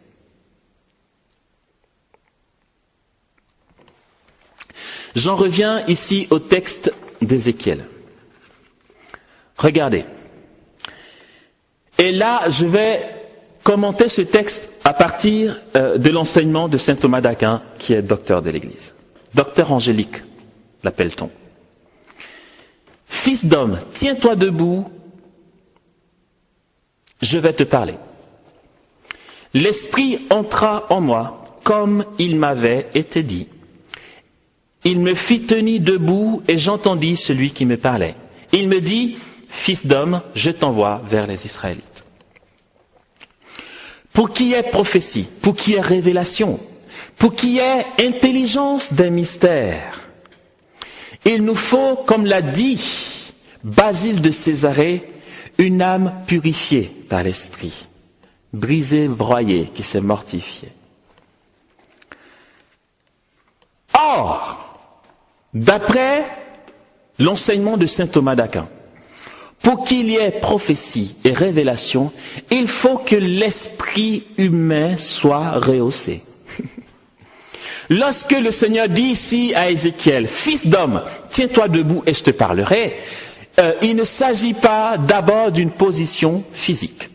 A: J'en reviens ici au texte d'Ézéchiel. Regardez. Et là, je vais commenter ce texte à partir de l'enseignement de saint Thomas d'Aquin, qui est docteur de l'Église. Docteur angélique, l'appelle-t-on. Fils d'homme, tiens-toi debout, je vais te parler. L'Esprit entra en moi, comme il m'avait été dit. Il me fit tenir debout et j'entendis celui qui me parlait. Il me dit, Fils d'homme, je t'envoie vers les Israélites. Pour qu'il y ait prophétie, pour qu'il y ait révélation, pour qu'il y ait intelligence d'un mystère, il nous faut, comme l'a dit Basile de Césarée, une âme purifiée par l'Esprit, brisée, broyée, qui s'est mortifiée. Or, d'après l'enseignement de saint Thomas d'Aquin, pour qu'il y ait prophétie et révélation, il faut que l'esprit humain soit rehaussé. Lorsque le Seigneur dit ici à Ézéchiel, Fils d'homme, tiens-toi debout et je te parlerai, il ne s'agit pas d'abord d'une position physique.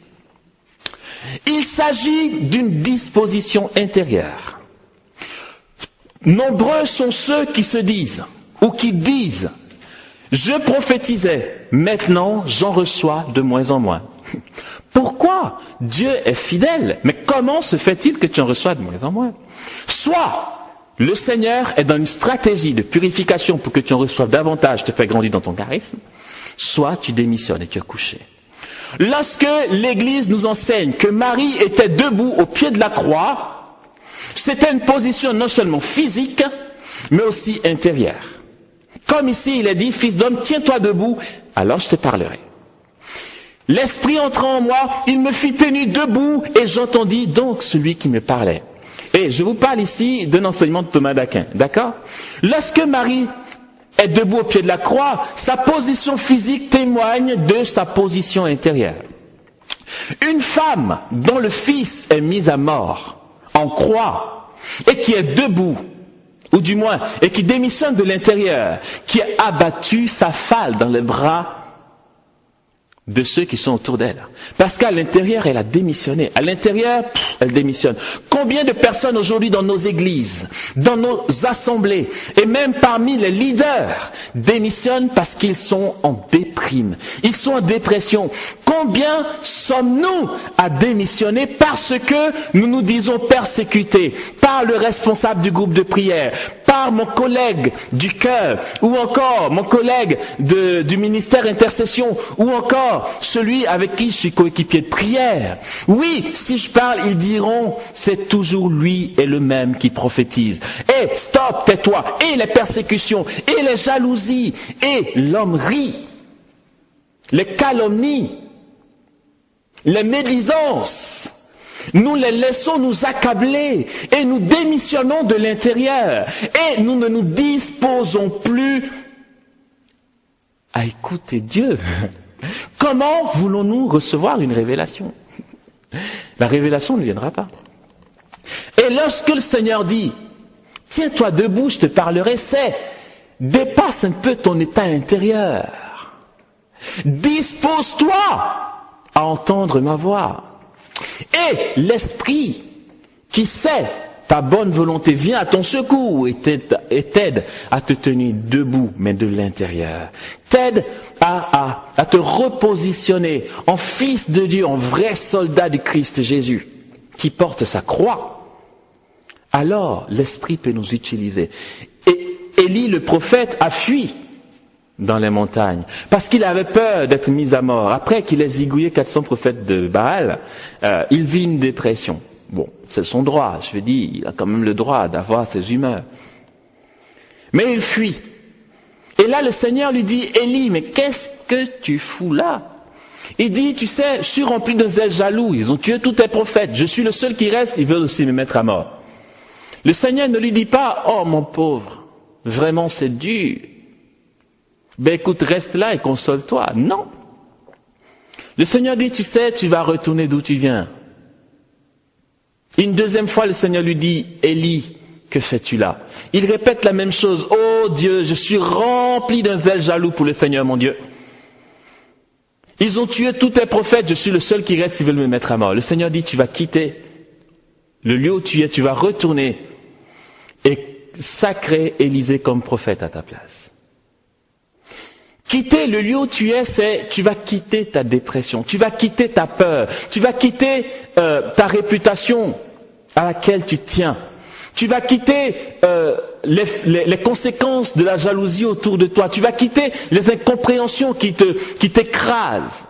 A: Il s'agit d'une disposition intérieure. Nombreux sont ceux qui se disent, ou qui disent, je prophétisais, maintenant j'en reçois de moins en moins. Pourquoi? Dieu est fidèle, mais comment se fait-il que tu en reçois de moins en moins? Soit le Seigneur est dans une stratégie de purification pour que tu en reçoives davantage, te fait grandir dans ton charisme, soit tu démissionnes et tu es couché. Lorsque l'Église nous enseigne que Marie était debout au pied de la croix, c'était une position non seulement physique, mais aussi intérieure. Comme ici, il est dit, Fils d'homme, tiens-toi debout, alors je te parlerai. L'Esprit entrant en moi, il me fit tenir debout, et j'entendis donc celui qui me parlait. Et je vous parle ici d'un enseignement de Thomas d'Aquin, d'accord? Lorsque Marie est debout au pied de la croix, sa position physique témoigne de sa position intérieure. Une femme dont le fils est mis à mort en croix, et qui est debout, ou du moins, et qui démissionne de l'intérieur, qui a abattu sa falle dans les bras de ceux qui sont autour d'elle. Parce qu'à l'intérieur, elle a démissionné. À l'intérieur, elle démissionne. Combien de personnes aujourd'hui dans nos églises, dans nos assemblées, et même parmi les leaders, démissionnent parce qu'ils sont en déprime. Ils sont en dépression. Combien sommes-nous à démissionner parce que nous nous disons persécutés par le responsable du groupe de prière, par mon collègue du cœur, ou encore mon collègue du ministère intercession, ou encore celui avec qui je suis coéquipier de prière. Oui, si je parle, ils diront, c'est toujours lui et le même qui prophétise. Et stop, tais-toi. Et les persécutions, et les jalousies, et l'homme rit. Les calomnies, les médisances. Nous les laissons nous accabler et nous démissionnons de l'intérieur. Et nous ne nous disposons plus à écouter Dieu. Comment voulons-nous recevoir une révélation? La révélation ne viendra pas. Et lorsque le Seigneur dit, tiens-toi debout, je te parlerai, c'est dépasse un peu ton état intérieur. Dispose-toi à entendre ma voix. Et l'Esprit qui sait ta bonne volonté vient à ton secours et t'aide à te tenir debout, mais de l'intérieur. T'aide à te repositionner en fils de Dieu, en vrai soldat du Christ Jésus, qui porte sa croix. Alors, l'Esprit peut nous utiliser. Et Élie, le prophète, a fui dans les montagnes, parce qu'il avait peur d'être mis à mort. Après qu'il ait zigouillé 400 prophètes de Baal, il vit une dépression. Bon, c'est son droit, je veux dire, il a quand même le droit d'avoir ses humeurs. Mais il fuit. Et là, le Seigneur lui dit, Élie, mais qu'est-ce que tu fous là? Il dit, tu sais, je suis rempli de zèle jaloux, ils ont tué tous tes prophètes, je suis le seul qui reste, ils veulent aussi me mettre à mort. Le Seigneur ne lui dit pas, oh mon pauvre, vraiment c'est dur. Ben écoute, reste là et console-toi. Non. Le Seigneur dit, tu sais, tu vas retourner d'où tu viens. Une deuxième fois, le Seigneur lui dit, Élie, que fais-tu là? Il répète la même chose. Oh Dieu, je suis rempli d'un zèle jaloux pour le Seigneur, mon Dieu. Ils ont tué tous tes prophètes, je suis le seul qui reste, ils veulent me mettre à mort. Le Seigneur dit, tu vas quitter le lieu où tu es, tu vas retourner et sacrer Élisée comme prophète à ta place. Quitter le lieu où tu es, c'est tu vas quitter ta dépression, tu vas quitter ta peur, tu vas quitter ta réputation à laquelle tu tiens. Tu vas quitter les conséquences de la jalousie autour de toi. Tu vas quitter les incompréhensions qui t'écrasent.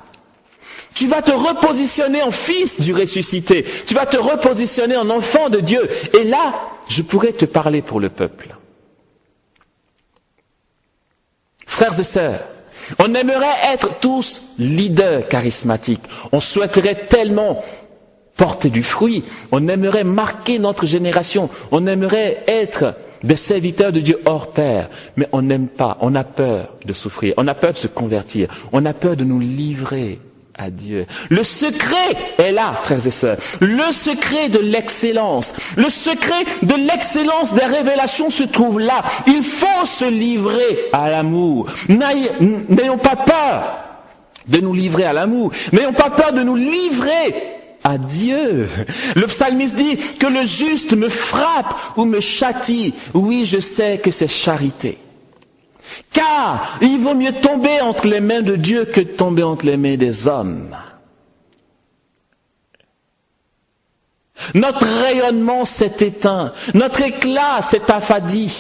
A: Tu vas te repositionner en fils du ressuscité. Tu vas te repositionner en enfant de Dieu. Et là, je pourrais te parler pour le peuple. Frères et sœurs, on aimerait être tous leaders charismatiques. On souhaiterait tellement porter du fruit. On aimerait marquer notre génération. On aimerait être des serviteurs de Dieu hors pair. Mais on n'aime pas. On a peur de souffrir. On a peur de se convertir. On a peur de nous livrer à Dieu. Le secret est là, frères et sœurs. Le secret de l'excellence. Le secret de l'excellence des révélations se trouve là. Il faut se livrer à l'amour. N'ayons pas peur de nous livrer à l'amour. N'ayons pas peur de nous livrer à Dieu. Le psalmiste dit que le juste me frappe ou me châtie. Oui, je sais que c'est charité. Car il vaut mieux tomber entre les mains de Dieu que de tomber entre les mains des hommes. Notre rayonnement s'est éteint, notre éclat s'est affadi.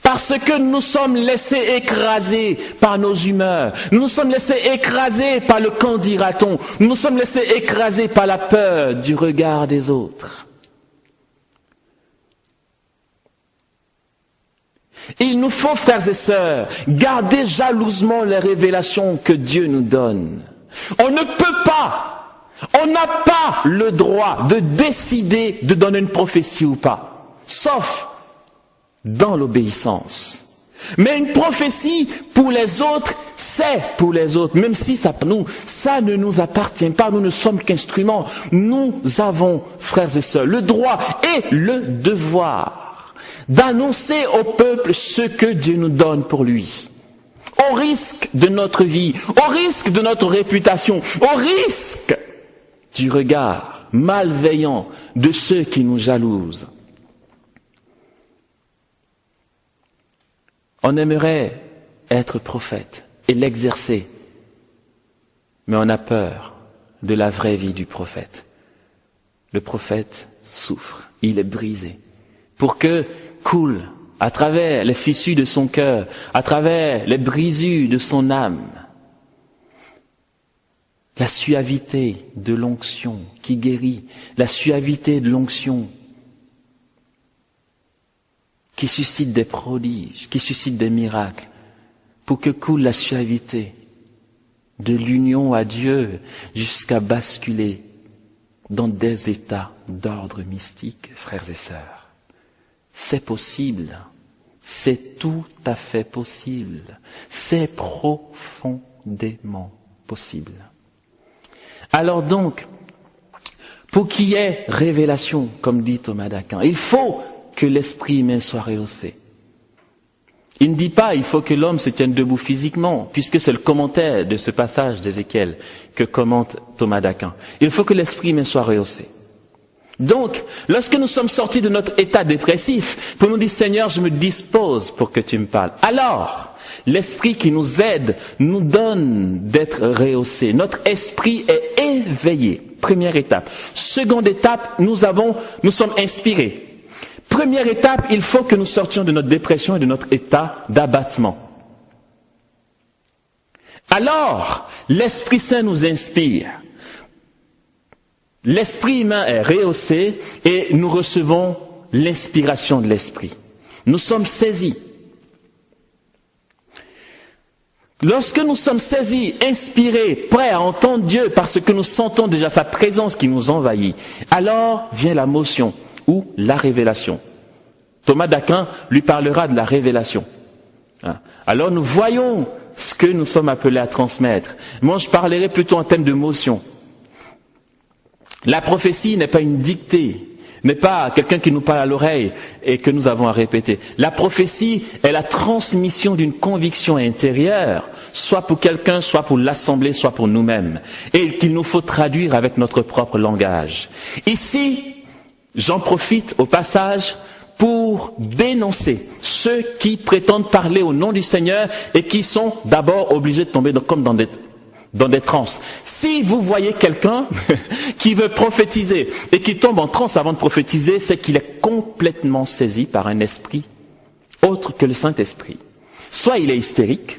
A: Parce que nous nous sommes laissés écraser par nos humeurs, nous nous sommes laissés écraser par le qu'en dira-t-on, nous nous sommes laissés écraser par la peur du regard des autres. Il nous faut, frères et sœurs, garder jalousement les révélations que Dieu nous donne. On ne peut pas, on n'a pas le droit de décider de donner une prophétie ou pas, sauf dans l'obéissance. Mais une prophétie pour les autres, c'est pour les autres, même si ça ne nous appartient pas, nous ne sommes qu'instruments. Nous avons, frères et sœurs, le droit et le devoir d'annoncer au peuple ce que Dieu nous donne pour lui. Au risque de notre vie, au risque de notre réputation, au risque du regard malveillant de ceux qui nous jalousent. On aimerait être prophète et l'exercer, mais on a peur de la vraie vie du prophète. Le prophète souffre, il est brisé. Pour que coule à travers les fissures de son cœur, à travers les brisures de son âme, la suavité de l'onction qui guérit, la suavité de l'onction qui suscite des prodiges, qui suscite des miracles, pour que coule la suavité de l'union à Dieu jusqu'à basculer dans des états d'ordre mystique, frères et sœurs. C'est possible, c'est tout à fait possible, c'est profondément possible. Alors donc, pour qu'il y ait révélation, comme dit Thomas d'Aquin, il faut que l'esprit humain soit rehaussé. Il ne dit pas il faut que l'homme se tienne debout physiquement, puisque c'est le commentaire de ce passage d'Ézéchiel que commente Thomas d'Aquin. Il faut que l'esprit humain soit rehaussé. Donc, lorsque nous sommes sortis de notre état dépressif, pour nous dire Seigneur, je me dispose pour que tu me parles. Alors, l'esprit qui nous aide nous donne d'être rehaussé. Notre esprit est éveillé. Première étape. Seconde étape, nous sommes inspirés. Première étape, il faut que nous sortions de notre dépression et de notre état d'abattement. Alors, l'Esprit Saint nous inspire. l'esprit humain est rehaussé et nous recevons l'inspiration de l'esprit. Nous sommes saisis. Lorsque nous sommes saisis, inspirés, prêts à entendre Dieu parce que nous sentons déjà sa présence qui nous envahit, alors vient la motion ou la révélation. Thomas d'Aquin lui parlera de la révélation. Alors nous voyons ce que nous sommes appelés à transmettre. Moi, je parlerai plutôt en termes de motion. La prophétie n'est pas une dictée, n'est pas quelqu'un qui nous parle à l'oreille et que nous avons à répéter. La prophétie est la transmission d'une conviction intérieure, soit pour quelqu'un, soit pour l'assemblée, soit pour nous-mêmes, et qu'il nous faut traduire avec notre propre langage. Ici, j'en profite au passage pour dénoncer ceux qui prétendent parler au nom du Seigneur et qui sont d'abord obligés de tomber comme dans des transes. Si vous voyez quelqu'un qui veut prophétiser et qui tombe en transe avant de prophétiser, c'est qu'il est complètement saisi par un esprit autre que le Saint-Esprit. Soit il est hystérique,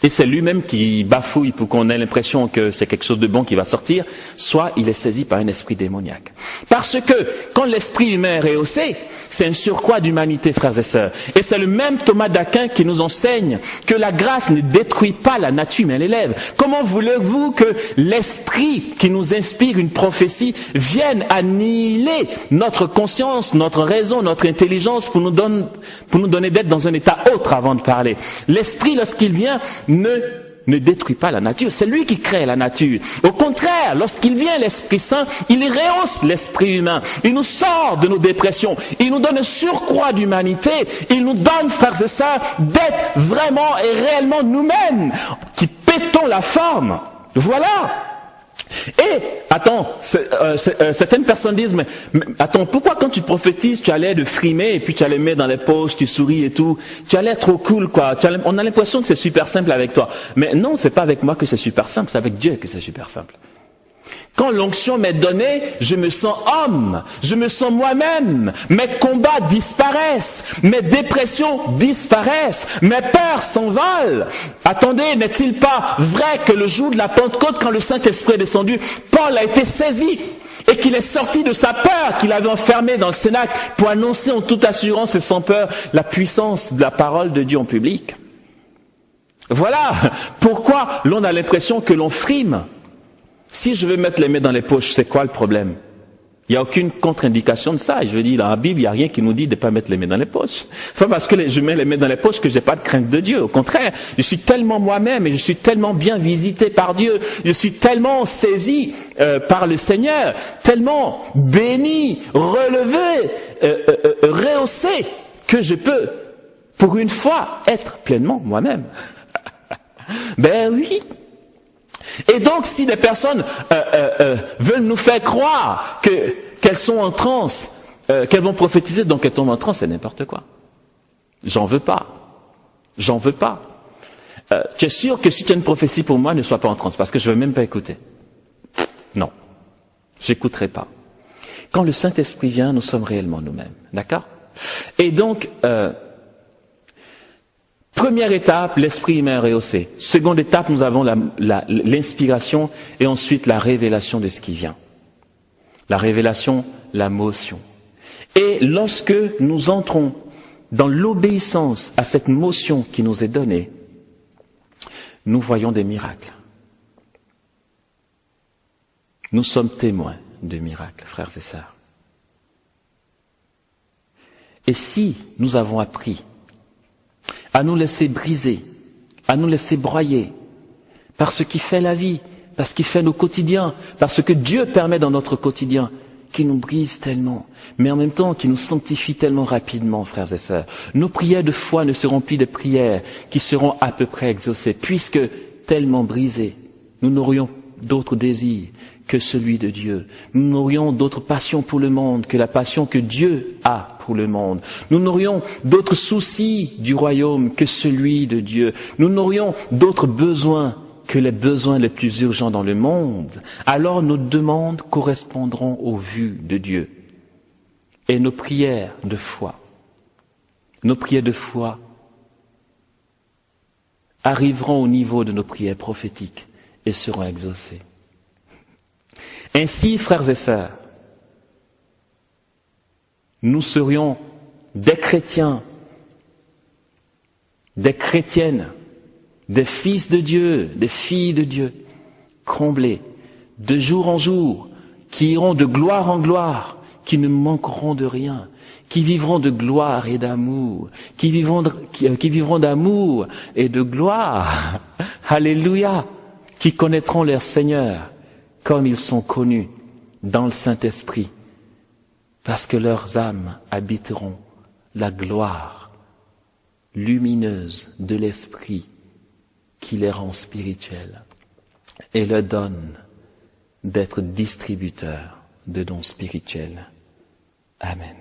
A: et c'est lui-même qui bafouille pour qu'on ait l'impression que c'est quelque chose de bon qui va sortir, soit il est saisi par un esprit démoniaque. Parce que quand l'esprit humain est rehaussé, c'est un surcroît d'humanité, frères et sœurs. Et c'est le même Thomas d'Aquin qui nous enseigne que la grâce ne détruit pas la nature, mais l'élève. Comment voulez-vous que l'esprit qui nous inspire une prophétie vienne annihiler notre conscience, notre raison, notre intelligence pour nous donner d'être dans un état autre avant de parler? L'esprit, lorsqu'il vient, ne détruit pas la nature. C'est lui qui crée la nature. Au contraire, lorsqu'il vient l'Esprit Saint, il rehausse l'esprit humain. Il nous sort de nos dépressions. Il nous donne un surcroît d'humanité. Il nous donne, frères et sœurs, d'être vraiment et réellement nous-mêmes, qui pétons la forme. Voilà. Et, attends, certaines personnes disent, mais attends, pourquoi quand tu prophétises, tu as l'air de frimer et puis tu as les mains dans les poches, tu souris et tout, tu as l'air trop cool, quoi. On a l'impression que c'est super simple avec toi. Mais non, c'est pas avec moi que c'est super simple, c'est avec Dieu que c'est super simple. Quand l'onction m'est donnée, je me sens homme, je me sens moi-même, mes combats disparaissent, mes dépressions disparaissent, mes peurs s'envolent. Attendez, n'est-il pas vrai que le jour de la Pentecôte, quand le Saint-Esprit est descendu, Paul a été saisi et qu'il est sorti de sa peur qu'il avait enfermée dans le cénacle pour annoncer en toute assurance et sans peur la puissance de la parole de Dieu en public. Voilà pourquoi l'on a l'impression que l'on frime. Si je veux mettre les mains dans les poches, c'est quoi le problème? Il n'y a aucune contre-indication de ça. Et je veux dire, dans la Bible, il n'y a rien qui nous dit de ne pas mettre les mains dans les poches. C'est pas parce que je mets les mains dans les poches que je n'ai pas de crainte de Dieu. Au contraire, je suis tellement moi-même et je suis tellement bien visité par Dieu. Je suis tellement saisi par le Seigneur, tellement béni, relevé, rehaussé, que je peux, pour une fois, être pleinement moi-même. Ben oui. Et donc, si des personnes veulent nous faire croire qu'elles sont en transe, qu'elles vont prophétiser, donc qu'elles tombent en transe, c'est n'importe quoi. J'en veux pas. J'en veux pas. Tu es sûr que si tu as une prophétie pour moi, ne sois pas en transe, parce que je ne veux même pas écouter. Non, j'écouterai pas. Quand le Saint-Esprit vient, nous sommes réellement nous-mêmes. D'accord? Et donc, première étape, l'esprit humain rehaussé. Seconde étape, nous avons l'inspiration et ensuite la révélation de ce qui vient. La révélation, la motion. Et lorsque nous entrons dans l'obéissance à cette motion qui nous est donnée, nous voyons des miracles. Nous sommes témoins de miracles, frères et sœurs. Et si nous avons appris à nous laisser briser, à nous laisser broyer par ce qui fait la vie, par ce qui fait nos quotidiens, par ce que Dieu permet dans notre quotidien, qui nous brise tellement, mais en même temps qui nous sanctifie tellement rapidement, frères et sœurs. Nos prières de foi ne seront plus des prières qui seront à peu près exaucées, puisque tellement brisées, nous n'aurions d'autres désirs que celui de Dieu. Nous n'aurions d'autres passions pour le monde que la passion que Dieu a pour le monde. Nous n'aurions d'autres soucis du royaume que celui de Dieu. Nous n'aurions d'autres besoins que les besoins les plus urgents dans le monde. Alors nos demandes correspondront aux vues de Dieu. Et nos prières de foi arriveront au niveau de nos prières prophétiques et seront exaucées. Ainsi, frères et sœurs, nous serions des chrétiens, des chrétiennes, des fils de Dieu, des filles de Dieu, comblés de jour en jour, qui iront de gloire en gloire, qui ne manqueront de rien, qui vivront de gloire et d'amour, qui vivront d'amour et de gloire. Alléluia, qui connaîtront leur Seigneur comme ils sont connus dans le Saint-Esprit, parce que leurs âmes habiteront la gloire lumineuse de l'Esprit qui les rend spirituels et leur donne d'être distributeurs de dons spirituels. Amen.